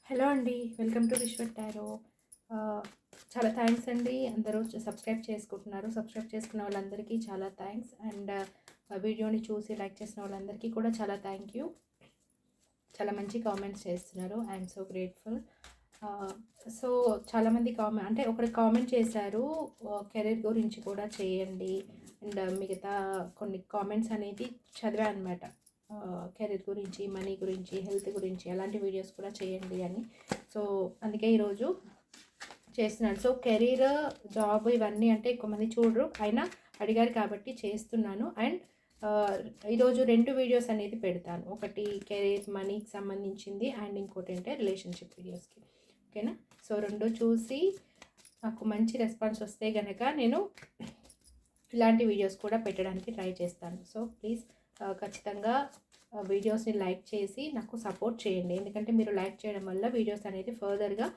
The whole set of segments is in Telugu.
హలో అండి. Welcome to Vishwar tarot. చాలా థ్యాంక్స్ అండి. అందరూ సబ్స్క్రైబ్ చేసుకుంటున్నారు. సబ్స్క్రైబ్ చేసుకున్న వాళ్ళందరికీ చాలా థ్యాంక్స్. అండ్ వీడియోని చూసి లైక్ చేసిన వాళ్ళందరికీ కూడా చాలా థ్యాంక్ యూ. చాలా మంచి కామెంట్స్ చేస్తున్నారు. I'm so grateful. సో చాలామంది ఒకరు కామెంట్ చేశారు, కెరీర్ గురించి కూడా చేయండి. అండ్ మిగతా కొన్ని కామెంట్స్ అనేది చదివా అనమాట. కెరీర్ గురించి, మనీ గురించి, హెల్త్ గురించి అలాంటి వీడియోస్ కూడా చేయండి అని. సో అందుకే ఈరోజు చేస్తున్నాను. సో కెరీర్, జాబ్ ఇవన్నీ అంటే ఎక్కువ మంది చూడరు, అయినా అడిగారు కాబట్టి చేస్తున్నాను. అండ్ ఈరోజు 2 వీడియోస్ అనేది పెడతాను. ఒకటి కెరీర్, మనీకి సంబంధించింది, అండ్ ఇంకోటి అంటే రిలేషన్షిప్ వీడియోస్కి. ఓకేనా? సో 2 చూసి నాకు మంచి రెస్పాన్స్ వస్తే కనుక నేను ఇలాంటి వీడియోస్ కూడా పెట్టడానికి ట్రై చేస్తాను. సో ప్లీజ్ ఖచ్చితంగా వీడియోస్ని లైక్ చేసి నాకు సపోర్ట్ చేయండి. ఎందుకంటే మీరు లైక్ చేయడం వల్ల వీడియోస్ అనేది ఫర్దర్గా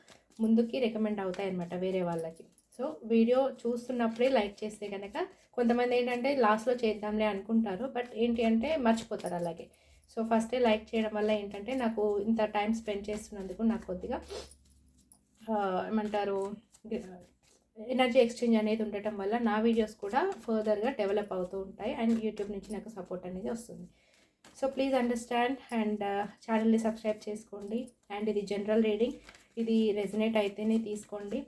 ముందుకి రికమెండ్ అవుతాయి అన్నమాట వేరే వాళ్ళకి. సో వీడియో చూస్తున్నప్పుడే లైక్ చేస్తే కనుక కొంతమంది ఏంటంటే లాస్ట్లో చేద్దాంలే అనుకుంటారు, బట్ ఏంటి అంటే మర్చిపోతారు అలాగే. సో ఫస్టే లైక్ చేయడం వల్ల ఏంటంటే నాకు ఇంత టైం స్పెండ్ చేస్తున్నందుకు నాకు కొద్దిగా ఏమంటారు ఎనర్జీ ఎక్స్చేంజ్ అనేది ఉండటం వల్ల నా వీడియోస్ కూడా ఫర్దర్గా డెవలప్ అవుతూ ఉంటాయి. అండ్ యూట్యూబ్ నుంచి నాకు సపోర్ట్ అనేది వస్తుంది. సో ప్లీజ్ అండర్స్టాండ్ అండ్ ఛానల్ని సబ్స్క్రైబ్ చేసుకోండి. అండ్ ఇది జనరల్ రీడింగ్, ఇది రెజనేట్ అయితేనే తీసుకోండి.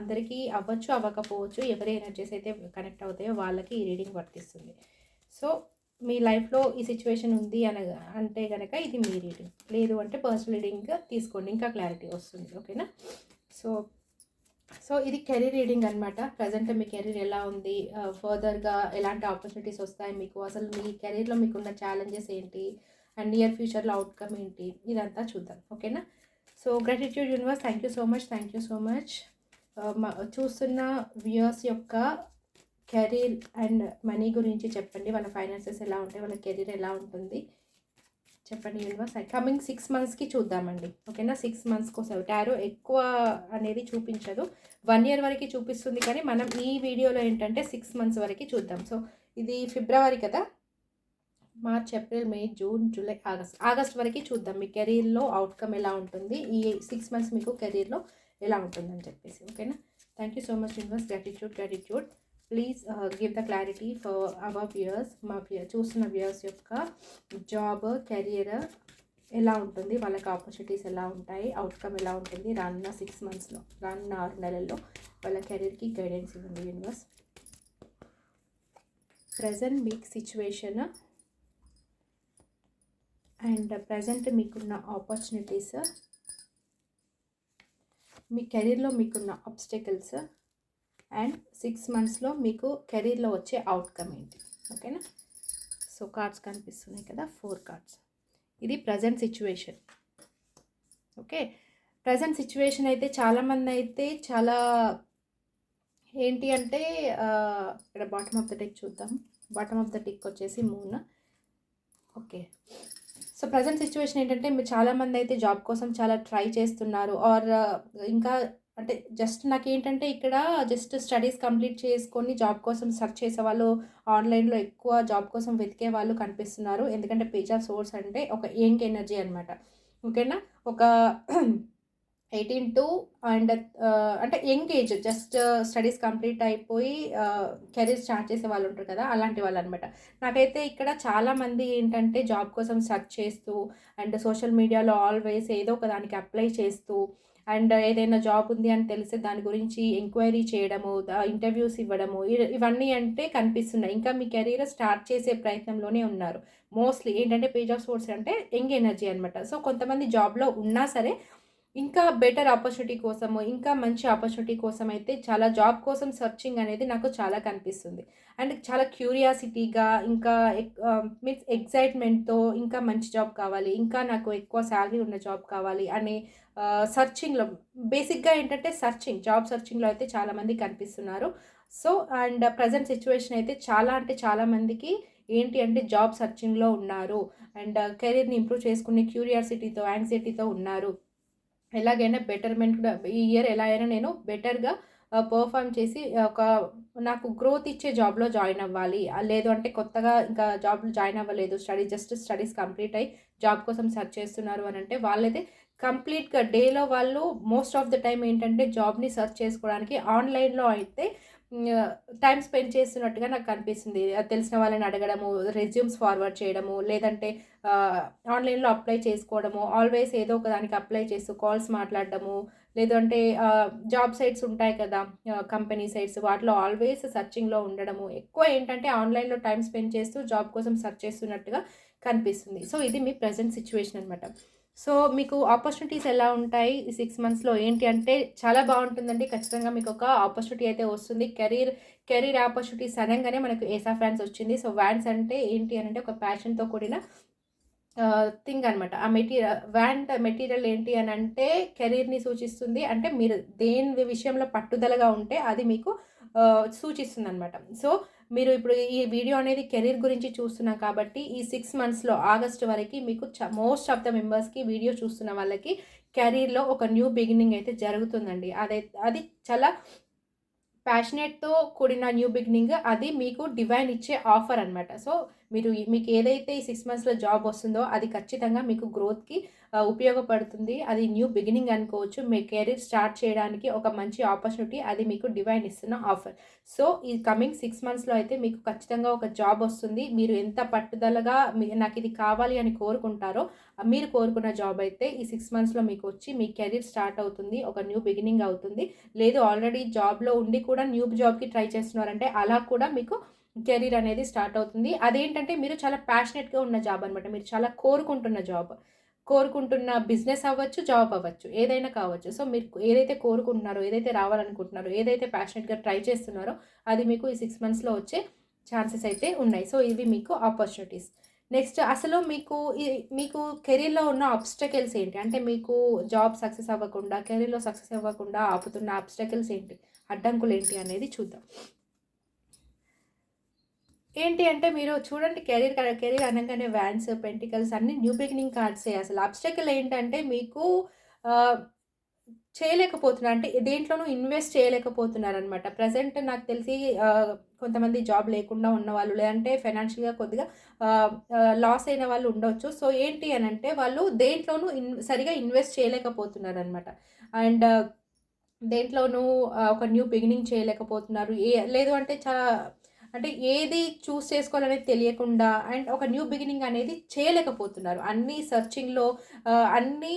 అందరికీ అవ్వచ్చు, అవ్వకపోవచ్చు. ఎవరి ఎనర్జీస్ అయితే కనెక్ట్ అవుతాయో వాళ్ళకి ఈ రీడింగ్ వర్తిస్తుంది. సో మీ లైఫ్లో ఈ సిచ్యువేషన్ ఉంది అంటే కనుక ఇది మీ రీడింగ్, లేదు అంటే పర్సనల్ రీడింగ్ తీసుకోండి, ఇంకా క్లారిటీ వస్తుంది. ఓకేనా? సో ఇది కెరీర్ రీడింగ్ అనమాట. ప్రజెంట్ మీ కెరీర్ ఎలా ఉంది, ఫర్దర్గా ఎలాంటి ఆపర్చునిటీస్ వస్తాయి మీకు, అసలు మీ కెరీర్లో మీకున్న ఛాలెంజెస్ ఏంటి, అండ్ నియర్ ఫ్యూచర్లో అవుట్కమ్ ఏంటి, ఇదంతా చూద్దాం. ఓకేనా? So gratitude universe, thank you so much. చూస్తున్న వ్యూయర్స్ యొక్క కెరీర్ అండ్ మనీ గురించి చెప్పండి. వాళ్ళ ఫైనాన్సెస్ ఎలా ఉంటాయి, వాళ్ళ కెరీర్ ఎలా ఉంటుంది చెప్పండి యూనివర్స్. కమింగ్ 6 మంత్స్కి చూద్దామండి. ఓకేనా? 6 మంత్స్ కోసం టారో ఎక్కువ అనేది చూపించదు, 1 year వరకు చూపిస్తుంది. కానీ మనం ఈ వీడియోలో ఏంటంటే 6 months వరకు చూద్దాం. సో ఇది ఫిబ్రవరి కదా, మార్చ్, ఏప్రిల్, మే, జూన్, జూలై, ఆగస్ట్ వరకు చూద్దాం మీ కెరీర్లో అవుట్కమ్ ఎలా ఉంటుంది, ఈ 6 months మీకు కెరీర్లో ఎలా ఉంటుందని చెప్పేసి. ఓకేనా? Thank you so much universe. Gratitude. Please give the clarity for hour viewers. మా చూస్తున్న వ్యూయర్స్ యొక్క జాబ్, కెరియర్ ఎలా ఉంటుంది, వాళ్ళకి ఆపర్చునిటీస్ ఎలా ఉంటాయి, అవుట్కమ్ ఎలా ఉంటుంది రానున్న 6 monthsలో, రానున్న 6 నెలల్లో వాళ్ళ కెరీర్కి గైడెన్స్ ఇవ్వండి యూనివర్స్. ప్రజెంట్ మీకు సిచ్యువేషన్ అండ్ ప్రజెంట్ మీకున్న ఆపర్చునిటీస్, మీ కెరీర్లో మీకున్న ఆబ్స్టెకల్స్, అండ్ 6 monthsలో మీకు కెరీర్లో వచ్చే అవుట్కమ్ ఏంటి. ఓకేనా? సో కార్డ్స్ కనిపిస్తున్నాయి కదా, 4 cards. ఇది present situation. Okay, present situation అయితే చాలామంది అయితే చాలా ఏంటి అంటే ఇక్కడ బాటమ్ ఆఫ్ ద డెక్ చూద్దాం. బాటమ్ ఆఫ్ ద డెక్ వచ్చేసి moon. Okay, so present situation ఏంటంటే మీరు చాలామంది అయితే జాబ్ కోసం చాలా ట్రై చేస్తున్నారు, ఆర్ ఇంకా అంటే జస్ట్ నాకేంటంటే ఇక్కడ జస్ట్ స్టడీస్ కంప్లీట్ చేసుకొని జాబ్ కోసం సెర్చ్ చేసే వాళ్ళు, ఆన్లైన్లో ఎక్కువ జాబ్ కోసం వెతికే వాళ్ళు కనిపిస్తున్నారు. ఎందుకంటే పేజ్ ఆఫ్ సోర్స్ అంటే ఒక యంగ్ ఎనర్జీ అనమాట. ఓకేనా? ఒక 18 to అండ్ అంటే young age, just studies complete అయిపోయి కెరీర్ స్టార్ట్ చేసే వాళ్ళు ఉంటారు కదా, అలాంటి వాళ్ళు అనమాట. నాకైతే ఇక్కడ చాలామంది ఏంటంటే జాబ్ కోసం సెర్చ్ చేస్తూ అండ్ సోషల్ మీడియాలో ఆల్వేస్ ఏదో ఒక దానికి అప్లై చేస్తూ అండ్ ఏదైనా జాబ్ ఉంది అని తెలిస్తే దాని గురించి ఎంక్వైరీ చేయడము, ఇంటర్వ్యూస్ ఇవ్వడము, ఇవన్నీ అంటే కనిపిస్తున్నాయి. ఇంకా మీ కెరీర్ స్టార్ట్ చేసే ప్రయత్నంలోనే ఉన్నారు. మోస్ట్లీ ఏంటంటే పేజ్ ఆఫ్ సోర్స్ అంటే యంగ్ ఎనర్జీ అనమాట. సో కొంతమంది జాబ్లో ఉన్నా సరే ఇంకా బెటర్ ఆపర్చునిటీ కోసము, ఇంకా మంచి ఆపర్చునిటీ కోసం అయితే చాలా జాబ్ కోసం సర్చింగ్ అనేది నాకు చాలా కనిపిస్తుంది. అండ్ చాలా క్యూరియాసిటీగా, ఇంకా మీన్స్ ఎక్సైట్మెంట్తో ఇంకా మంచి జాబ్ కావాలి, ఇంకా నాకు ఎక్కువ శాలరీ ఉన్న జాబ్ కావాలి అనే సర్చింగ్లో, బేసిక్గా ఏంటంటే జాబ్ సర్చింగ్లో అయితే చాలామంది కనిపిస్తున్నారు. సో అండ్ ప్రజెంట్ సిచ్యువేషన్ అయితే చాలా అంటే చాలామందికి ఏంటి అంటే జాబ్ సర్చింగ్లో ఉన్నారు, అండ్ కెరీర్ని ఇంప్రూవ్ చేసుకునే క్యూరియాసిటీతో, యాంగ్జైటీతో ఉన్నారు. ఎలాగైనా బెటర్మెంట్ కూడా ఈ ఇయర్ ఎలా అయినా నేను బెటర్గా పర్ఫామ్ చేసి నాకు గ్రోత్ ఇచ్చే జాబ్లో జాయిన్ అవ్వాలి, లేదు అంటే కొత్తగా ఇంకా జాబ్లో జాయిన్ అవ్వలేదు, స్టడీస్ కంప్లీట్ అయ్యి జాబ్ కోసం సెర్చ్ చేస్తున్నారు అని అంటే వాళ్ళైతే కంప్లీట్‌గా డేలో వాళ్ళు మోస్ట్ ఆఫ్ ద టైమ్ ఏంటంటే జాబ్‌ని సెర్చ్ చేసుకోవడానికి ఆన్‌లైన్‌లో అయితే టైమ్ స్పెండ్ చేస్తున్నట్టుగా నాకు కనిపిస్తుంది. తెలిసిన వాళ్ళని అడగడము, రెజ్యూమ్స్ ఫార్వర్డ్ చేయడము, లేదంటే ఆన్‌లైన్‌లో అప్లై చేసుకోవడము, ఆల్వేస్ ఏదో ఒక దానికి అప్లై చేస్తూ కాల్స్ మాట్లాడడము, లేదంటే జాబ్ సైట్స్ ఉంటాయి కదా! కంపెనీ సైట్స్ వాటిలో ఆల్వేస్ సెర్చింగ్‌లో ఉండడము. ఎక్కువ ఏంటంటే ఆన్‌లైన్‌లో టైమ్ స్పెండ్ చేస్తూ జాబ్ కోసం సెర్చ్ చేస్తున్నట్టుగా కనిపిస్తుంది. సో, ఇది మీ ప్రెజెంట్ సిట్యుయేషన్ అనమాట. సో, మీకు ఆపర్చునిటీస్ ఎలా ఉంటాయి? ఈ 6 మంత్స్‌లో ఏంటి అంటే చాలా బావుంటుందండి. ఖచ్చితంగా మీకొక ఆపర్చునిటీ అయితే వస్తుంది. కెరీర్ ఆపర్చునిటీస్ అనంగానే మనకు ఏస్ ఆఫ్ వాన్స్ వచ్చింది. సో, వాన్స్ అంటే ఏంటి అనంటే ఒక ప్యాషన్‌తో కూడిన థింగ్ అనమాట. ఆ వాంట్ మెటీరియల్ ఏంటి అనంటే కెరీర్‌ని సూచిస్తుంది. అంటే మీరు దేని విషయంలో పట్టుదలగా ఉంటే అది మీకు సూచిస్తుందనమాట. సో, మీరు ఇప్పుడు ఈ వీడియో అనేది కెరీర్ గురించి చూస్తున్నాం కాబట్టి ఈ 6 మంత్స్‌లో ఆగస్ట్ వరకి మీకు మోస్ట్ ఆఫ్ ద మెంబర్స్‌కి వీడియో చూస్తున్న వాళ్ళకి కెరీర్‌లో ఒక న్యూ బిగినింగ్ అయితే జరుగుతుందండి. అది చాలా ప్యాషనేట్‌తో కూడిన న్యూ బిగినింగ్ అది మీకు డివైన్ ఇచ్చే ఆఫర్ అనమాట. సో, మీకు ఏదైతే ఈ 6 మంత్స్‌లో జాబ్ వస్తుందో అది ఖచ్చితంగా మీకు గ్రోత్‌కి ఉపయోగపడుతుంది. అది న్యూ బిగినింగ్ అనుకోవచ్చు. మీ కెరీర్ స్టార్ట్ చేయడానికి ఒక మంచి ఆపర్చునిటీ అది మీకు డివైన్ ఇస్తున్న ఆఫర్. సో, ఈ కమింగ్ 6 మంత్స్‌లో అయితే మీకు ఖచ్చితంగా ఒక జాబ్ వస్తుంది. మీరు ఎంత పట్టుదలగా నాకిది కావాలి అని కోరుకుంటారో, మీరు కోరుకున్న జాబ్ అయితే ఈ 6 మంత్స్‌లో మీకొచ్చి మీ కెరీర్ స్టార్ట్ అవుతుంది. ఒక న్యూ బిగినింగ్ అవుతుంది. లేదు ఆల్రెడీ జాబ్‌లో ఉండి కూడా న్యూ జాబ్‌కి ట్రై చేస్తున్నారంటే అలా కూడా మీకు కెరీర్ అనేది స్టార్ట్ అవుతుంది. అదేంటంటే మీరు చాలా ప్యాషనేట్‌గా ఉన్న జాబ్ అనమాట. మీరు చాలా కోరుకుంటున్న జాబ్. కోరుకుంటున్న బిజినెస్ అవ్వచ్చు, జాబ్ అవ్వచ్చు. ఏదైనా కావచ్చు. సో, మీరు ఏదైతే కోరుకుంటున్నారో, ఏదైతే రావాలనుకుంటున్నారో, ఏదైతే ప్యాషనేట్‌గా ట్రై చేస్తున్నారో అది మీకు ఈ 6 మంత్స్‌లో వచ్చే ఛాన్సెస్ అయితే ఉన్నాయి. సో, ఇవి మీకు ఆపర్చునిటీస్. నెక్స్ట్ అసలు మీకు కెరీర్‌లో ఉన్న ఆబ్స్టకిల్స్ ఏంటి? అంటే మీకు జాబ్ సక్సెస్ అవ్వకుండా, కెరీర్‌లో సక్సెస్ అవ్వకుండా ఆపుతున్న ఆబ్స్టకిల్స్ ఏంటి? అడ్డంకులేంటి అనేది చూద్దాం. ఏంటి అంటే మీరు చూడండి కెరీర్ అనంగానే వాన్స్, పెంటికల్స్ అన్నీ న్యూ బిగినింగ్ కార్డ్సే అసలు. ఆబ్స్టకిల్ ఏంటంటే మీకు ఆహ్, చేయలేకపోతున్నారు. అంటే దేంట్లోనూ ఇన్వెస్ట్ చేయలేకపోతున్నారనమాట. ప్రెజెంట్ నాకు తెలిసి కొంతమంది జాబ్ లేకుండా ఉన్నవాళ్ళు, లేదంటే ఫైనాన్షియల్‌గా కొద్దిగా ఆహ్, ఆహ్, లాస్ అయిన వాళ్ళు ఉండొచ్చు. సో, ఏంటి అనంటే వాళ్ళు దేంట్లోనూ సరిగ్గా ఇన్వెస్ట్ చేయలేకపోతున్నారనమాట. అండ్ దేంట్లోనూ ఒక న్యూ బిగినింగ్ చేయలేకపోతున్నారు. లేదు అంటే అంటే ఏది చూజ్ చేసుకోవాలనేది తెలియకుండా అండ్ ఒక న్యూ బిగినింగ్ అనేది చేయలేకపోతున్నారు. అన్నీ సెర్చింగ్‌లో అన్నీ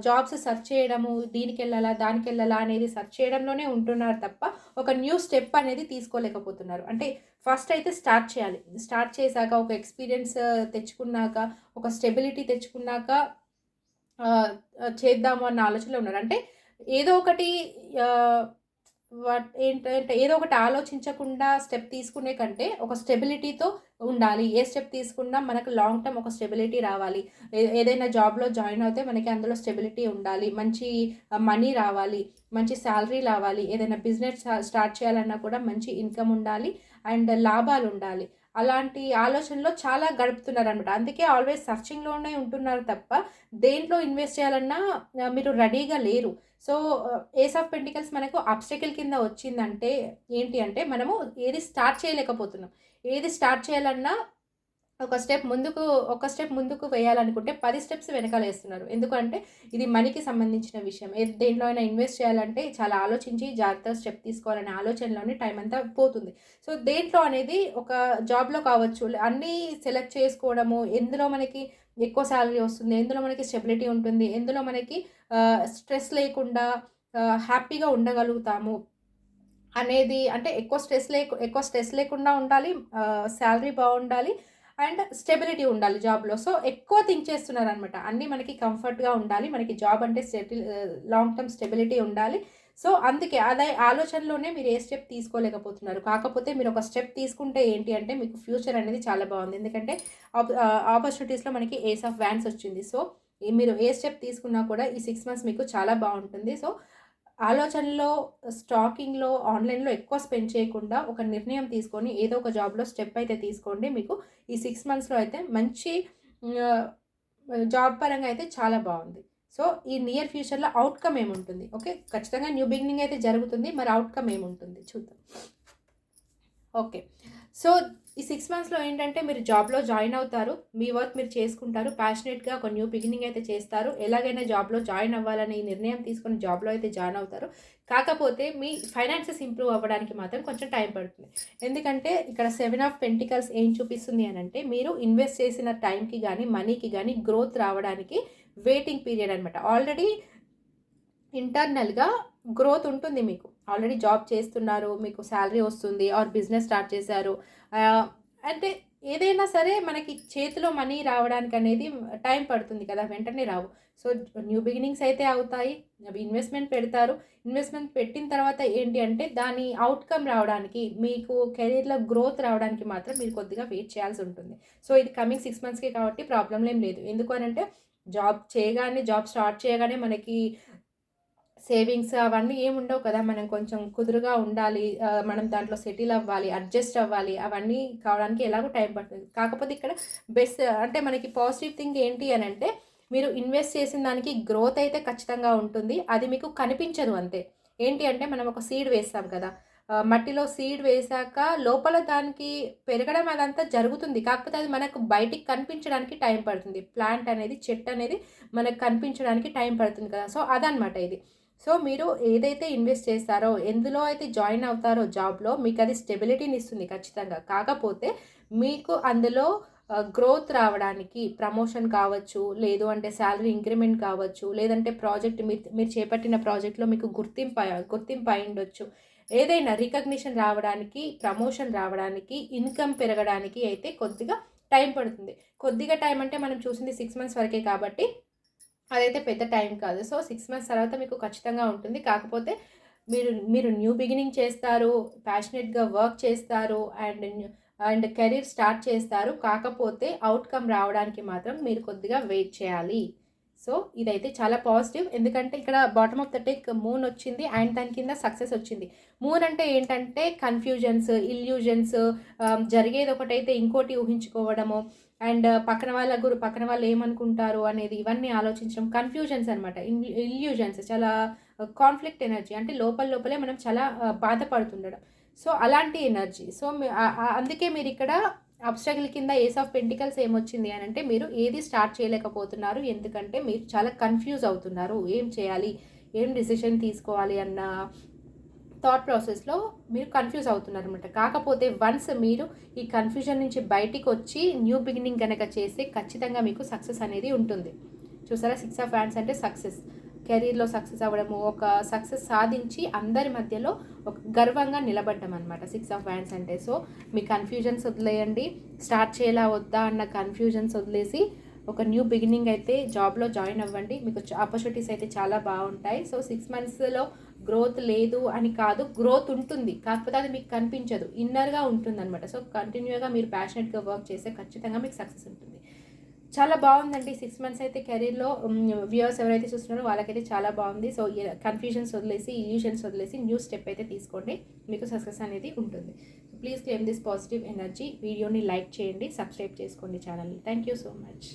జాబ్స్ సెర్చ్ చేయడము, దీనికెళ్ళాలా, దానికెళ్ళాలా అనేది సెర్చ్ చేయడంలోనే ఉంటున్నారు తప్ప, ఒక న్యూ స్టెప్ అనేది తీసుకోలేకపోతున్నారు. అంటే ఫస్ట్ అయితే స్టార్ట్ చేయాలి. స్టార్ట్ చేశాక ఒక ఎక్స్‌పీరియన్స్ తెచ్చుకున్నాక, ఒక స్టెబిలిటీ తెచ్చుకున్నాక ఆహ్, చేద్దాము అన్న ఆలోచనలో ఉన్నారు. అంటే ఏదో ఒకటి ఆహ్, ఏంటంటే ఏదో ఒకటి ఆలోచించకుండా స్టెప్ తీసుకునే కంటే, ఒక స్టెబిలిటీతో ఉండాలి. ఏ స్టెప్ తీసుకున్నా మనకు లాంగ్ టర్మ్ ఒక స్టెబిలిటీ రావాలి. ఏదైనా జాబ్‌లో జాయిన్ అవుతే మనకి అందులో స్టెబిలిటీ ఉండాలి. మంచి మనీ రావాలి. మంచి సాలరీ రావాలి. ఏదైనా బిజినెస్ స్టార్ట్ చేయాలన్నా కూడా మంచి ఇన్‌కమ్ ఉండాలి. అండ్ లాభాలుండాలి. అలాంటి ఆలోచనలో చాలా గడుపుతున్నారనమాట. అందుకే ఆల్వేస్ సెర్చింగ్‌లోనే ఉంటున్నారు తప్ప, దేంట్లో ఇన్వెస్ట్ చేయాలన్నా మీరు రెడీగా లేరు. సో, ఏస్ ఆఫ్ పెంటికల్స్ మనకు ఆబ్స్టకిల్ కింద వచ్చిందంటే ఏంటి అంటే, మనము ఏది స్టార్ట్ చేయలేకపోతున్నాం. ఏది స్టార్ట్ చేయాలన్నా ఒక స్టెప్ ముందుకు వేయాలనుకుంటే 10 స్టెప్స్ వెనకాలేస్తున్నారు. ఎందుకంటే ఇది మనీకి సంబంధించిన విషయం. దేంట్లో అయినా ఇన్వెస్ట్ చేయాలంటే చాలా ఆలోచించి జాగ్రత్తగా స్టెప్ తీసుకోవాలనే ఆలోచనలోనే టైం అంతా పోతుంది. సో, దేంట్లో అనేది ఒక జాబ్‌లో కావచ్చు, అన్నీ సెలెక్ట్ చేసుకోవడము, ఎందులో మనకి ఎక్కువ సాలరీ వస్తుంది, ఎందులో మనకి స్టెబిలిటీ ఉంటుంది, ఎందులో మనకి స్ట్రెస్ లేకుండా హ్యాపీగా ఉండగలుగుతాము అనేది అంటే ఎక్కువ స్ట్రెస్ లేకుండా ఉండాలి. సాలరీ బావుండాలి. అండ్ స్టెబిలిటీ ఉండాలి జాబ్‌లో. సో, ఎక్కువ థింక్ చేస్తున్నారనమాట. అన్నీ మనకి కంఫర్ట్‌గా ఉండాలి. మనకి జాబ్ అంటే లాంగ్ టర్మ్ స్టెబిలిటీ ఉండాలి. సో, అందుకే అదే ఆలోచనలోనే మీరు ఏ స్టెప్ తీసుకోలేకపోతున్నారు. కాకపోతే మీరు ఒక స్టెప్ తీసుకుంటే ఏంటి అంటే మీకు ఫ్యూచర్ అనేది చాలా బావుంది. ఎందుకంటే ఆపర్చునిటీస్‌లో మనకి ఏస్ ఆఫ్ వాండ్స్ వచ్చింది. సో, మీరు ఏ స్టెప్ తీసుకున్నా కూడా ఈ 6 మంత్స్ మీకు చాలా బావుంటుంది. సో, ఆలోచనలో, స్టాకింగ్‌లో, ఆన్‌లైన్‌లో ఎక్కువ స్పెండ్ చేయకుండా ఒక నిర్ణయం తీసుకొని ఏదో ఒక జాబ్‌లో స్టెప్ అయితే తీసుకోండి. మీకు ఈ 6 మంత్స్‌లో అయితే మంచి ఆహ్, జాబ్ పరంగా అయితే చాలా బావుంది. సో, ఈ నియర్ ఫ్యూచర్‌లో ఔట్‌కమ్ ఏముంటుంది? ఓకే. ఖచ్చితంగా న్యూ బిగినింగ్ అయితే జరుగుతుంది. మరి ఔట్‌కమ్ ఏముంటుంది చూద్దాం. ఓకే. సో, ఈ 6 మంత్స్‌లో ఏంటంటే మీరు జాబ్‌లో జాయిన్ అవుతారు. మీ వర్క్ మీరు చేసుకుంటారు. ప్యాషనేట్‌గా ఒక న్యూ బిగినింగ్ అయితే చేస్తారు. ఎలాగైనా జాబ్‌లో జాయిన్ అవ్వాలని నిర్ణయం తీసుకొని జాబ్‌లో అయితే జాయిన్ అవుతారు. కాకపోతే మీ ఫైనాన్సెస్ ఇంప్రూవ్ అవ్వడానికి మాత్రం కొంచెం టైం పడుతుంది. ఎందుకంటే ఇక్కడ 7 ఆఫ్ పెంటికల్స్ ఏం చూపిస్తుంది అనంటే మీరు ఇన్వెస్ట్ చేసిన టైంకి గానీ, మనీకి గానీ గ్రోత్ రావడానికి వెయిటింగ్ పీరియడ్ అనమాట. ఆల్రెడీ ఇంటర్నల్‌గా గ్రోత్ ఉంటుంది మీకు. ఆల్రెడీ జాబ్ చేస్తున్నారు. మీకు సాలరీ వస్తుంది ఆర్ బిజినెస్ స్టార్ట్ చేశారు. ఆహ్, అంటే ఏదైనా సరే మనకి చేతిలో మనీ రావడానికనేది టైం పడుతుంది కదా! వెంటనే రావు. సో, న్యూ బిగినింగ్స్ అయితే అవుతాయి. అవి ఇన్వెస్ట్‌మెంట్ పెడతారు. ఇన్వెస్ట్‌మెంట్ పెట్టిన తర్వాత ఏంటి అంటే దాని ఔట్‌కమ్ రావడానికి, మీకు కెరియర్‌లో గ్రోత్ రావడానికి మాత్రం మీరు కొద్దిగా వెయిట్ చేయాల్సి ఉంటుంది. సో, ఇది కమింగ్ 6 మంత్స్‌కే కాబట్టి ప్రాబ్లమ్ ఏం లేదు. ఎందుకు అనంటే జాబ్ స్టార్ట్ చేయగానే మనకి సేవింగ్స్ అవన్నీ ఏమి ఉండవు కదా! మనం కొంచెం కుదురుగా ఉండాలి. మనం దాంట్లో సెటిల్ అవ్వాలి, అడ్జస్ట్ అవ్వాలి. అవన్నీ కావడానికి ఎలాగో టైం పడుతుంది. కాకపోతే ఇక్కడ బెస్ట్ అంటే మనకి పాజిటివ్ థింగ్ ఏంటి అనంటే, మీరు ఇన్వెస్ట్ చేసిన దానికి గ్రోత్ అయితే ఖచ్చితంగా ఉంటుంది. అది మీకు కనిపించదు అంతే. ఏంటి అంటే మనం ఒక సీడ్ వేస్తాం కదా! మట్టిలో సీడ్ వేశాక లోపల దానికి పెరగడం అదంతా జరుగుతుంది. కాకపోతే అది మనకు బయటికి కనిపించడానికి టైం పడుతుంది. ప్లాంట్ అనేది, చెట్టు అనేది మనకు కనిపించడానికి టైం పడుతుంది కదా! సో, అదనమాట ఇది. సో, మీరు ఏదైతే ఇన్వెస్ట్ చేస్తారో, ఎందులో అయితే జాయిన్ అవుతారో జాబ్‌లో మీకది స్టెబిలిటీనిస్తుంది ఖచ్చితంగా. కాకపోతే మీకు అందులో గ్రోత్ రావడానికి ప్రమోషన్ కావచ్చు, లేదు అంటే సాలరీ ఇంక్రిమెంట్ కావచ్చు, లేదంటే ప్రాజెక్ట్ మీరు చేపట్టిన ప్రాజెక్ట్‌లో మీకు గుర్తింపు అయ్యుండొచ్చు. ఏదైనా రికగ్నిషన్ రావడానికి, ప్రమోషన్ రావడానికి, ఇన్‌కమ్ పెరగడానికి అయితే కొద్దిగా టైం పడుతుంది. కొద్దిగా టైం అంటే మనం చూసింది 6 మంత్స్ వరకే కాబట్టి అదైతే పెద్ద టైం కాదు. సో, 6 మంత్స్ తర్వాత మీకు ఖచ్చితంగా ఉంటుంది. కాకపోతే మీరు న్యూ బిగినింగ్ చేస్తారు, ప్యాషనేట్‌గా వర్క్ చేస్తారు అండ్ కెరీర్ స్టార్ట్ చేస్తారు. కాకపోతే ఔట్‌కమ్ రావడానికి మాత్రం మీరు కొద్దిగా వెయిట్ చేయాలి. సో, ఇదైతే చాలా పాజిటివ్. ఎందుకంటే ఇక్కడ bottom of the deck moon వచ్చింది అండ్ దాని కింద సక్సెస్ వచ్చింది. మూన్ అంటే ఏంటంటే కన్‌ఫ్యూజన్స్, ఇల్యూజన్స్, జరిగేది ఒకటైతే ఇంకోటి ఊహించుకోవడము అండ్ పక్కన వాళ్ళు ఏమనుకుంటారు అనేది ఇవన్నీ ఆలోచించడం కన్‌ఫ్యూజన్స్ అనమాట. ఇల్యూజన్స్ చాలా కాన్‌ఫ్లిక్ట్ ఎనర్జీ అంటే లోపలే మనం చాలా బాధపడుతుండడం. సో, అలాంటి ఎనర్జీ. సో, అందుకే మీరిక్కడ అబ్‌స్ట్రగల్ కింద ఏస్ ఆఫ్ పెంటికల్స్ ఏమొచ్చింది అనంటే మీరు ఏది స్టార్ట్ చేయలేకపోతున్నారు. ఎందుకంటే మీరు చాలా కన్‌ఫ్యూజ్ అవుతున్నారు. ఏం చేయాలి? ఏం డెసిషన్ తీసుకోవాలి అన్న థాట్ ప్రాసెస్‌లో మీరు కన్‌ఫ్యూజ్ అవుతున్నారనమాట. కాకపోతే వన్స్ మీరు ఈ కన్‌ఫ్యూజన్ నుంచి బయటికొచ్చి న్యూ బిగినింగ్ గనక చేస్తే ఖచ్చితంగా మీకు సక్సెస్ అనేది ఉంటుంది. చూసారా 6 ఆఫ్ హ్యాండ్స్ అంటే సక్సెస్. కెరీర్‌లో సక్సెస్ అవ్వడము, ఒక సక్సెస్ సాధించి అందరి మధ్యలో ఒక గర్వంగా నిలబడ్డం అనమాట 6 ఆఫ్ హ్యాండ్స్ అంటే. సో, మీ కన్‌ఫ్యూజన్స్ వదిలేయండి. స్టార్ట్ చేయాలా వద్దా అన్న కన్‌ఫ్యూజన్స్ వదిలేసి ఒక న్యూ బిగినింగ్ అయితే జాబ్‌లో జాయిన్ అవ్వండి. మీకు ఆపర్చునిటీస్ అయితే చాలా బావుంటాయి. సో, 6 మంత్స్‌లో గ్రోత్ లేదు అని కాదు. గ్రోత్ ఉంటుంది. కాకపోతే అది మీకు కనిపించదు. ఇన్నర్‌గా ఉంటుందనమాట. సో, కంటిన్యూ‌గా మీరు ప్యాషనేట్‌గా వర్క్ చేస్తే ఖచ్చితంగా మీకు సక్సెస్ ఉంటుంది. చాలా బావుందండి. 6 మంత్స్ అయితే కెరీర్‌లో వ్యూవర్స్ ఎవరైతే చూస్తున్నారో వాళ్ళకైతే చాలా బావుంది. సో, కన్‌ఫ్యూజన్స్ వదిలేసి, ఇల్యూషన్స్ వదిలేసి న్యూ స్టెప్ అయితే తీసుకోండి. మీకు సక్సెస్ అనేది ఉంటుంది. Please claim this positive energy. వీడియోని లైక్ చేయండి. సబ్స్క్రైబ్ చేసుకోండి ఛానల్‌ని. Thank you so much.